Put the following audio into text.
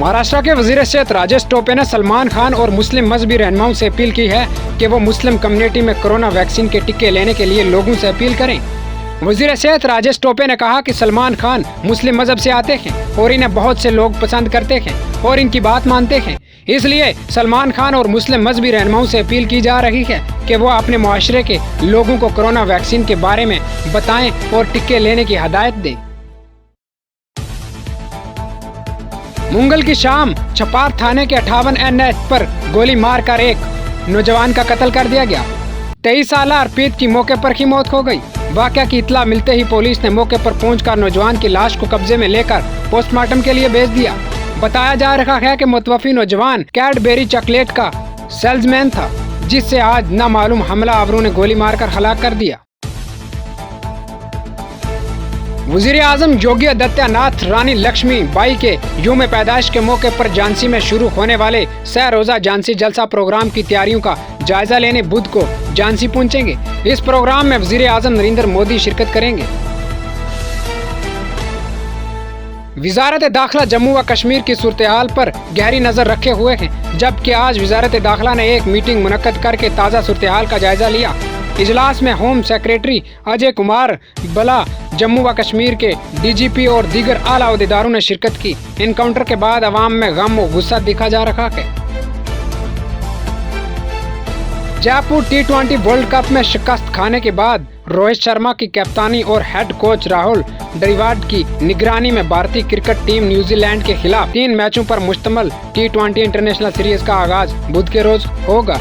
महाराष्ट्र के वजीर सेहत राजेश टोपे ने सलमान खान और मुस्लिम मजहबी रहनुमाओं से अपील की है कि वो मुस्लिम कम्युनिटी में कोरोना वैक्सीन के टीके लेने के लिए लोगों से अपील करें। वजीर सेहत राजेश टोपे ने कहा कि सलमान खान मुस्लिम मजहब से आते हैं और इन्हें बहुत से लोग पसंद करते हैं और इनकी बात मानते हैं। इसलिए सलमान खान और मुस्लिम मजहबी रहनुमाओं से अपील की जा रही है कि वो अपने मुआशरे के लोगों को कोरोना वैक्सीन के बारे में बताएं और टीके लेने की हदायत दें। मुंगल की शाम छपार थाने के 58 NH पर गोली मारकर एक नौजवान का कत्ल कर दिया गया। 23 साल अर्पित की मौके पर ही मौत हो गई। वाकया की इत्तला मिलते ही पुलिस ने मौके पर पहुंचकर नौजवान की लाश को कब्जे में लेकर पोस्टमार्टम के लिए भेज दिया। बताया जा रहा है कि मुतवफी नौजवान कैडबेरी चॉकलेट का सेल्समैन था, जिससे आज नामालूम हमलावरों ने गोली मारकर हलाक कर दिया। वजीर आजम योगी आदित्यनाथ रानी लक्ष्मी बाई के यौम पैदाइश के मौके पर झांसी में शुरू होने वाले सह रोजा झांसी जलसा प्रोग्राम की तैयारियों का जायजा लेने बुध को झांसी पहुंचेंगे। इस प्रोग्राम में वजीर आजम नरेंद्र मोदी शिरकत करेंगे। वजारत दाखिला जम्मू व कश्मीर की सूरत-ए-हाल पर गहरी नजर रखे हुए है, जबकि आज वजारत दाखिला ने एक मीटिंग मुनक्कद करके ताज़ा सूरत-ए-हाल का जायजा लिया। इजलास में होम सेक्रेटरी अजय कुमार बला, जम्मू व कश्मीर के DGP और दीगर आला अहदेदारों ने शिरकत की। इनकाउंटर के बाद अवाम में गम और गुस्सा दिखा जा रहा है। जयपुर T20 वर्ल्ड कप में शिकस्त खाने के बाद रोहित शर्मा की कप्तानी और हेड कोच राहुल द्रविड़ की निगरानी में भारतीय क्रिकेट टीम न्यूजीलैंड के खिलाफ 3 मैचों पर मुश्तमिल T20 इंटरनेशनल सीरीज का आगाज बुध के रोज होगा।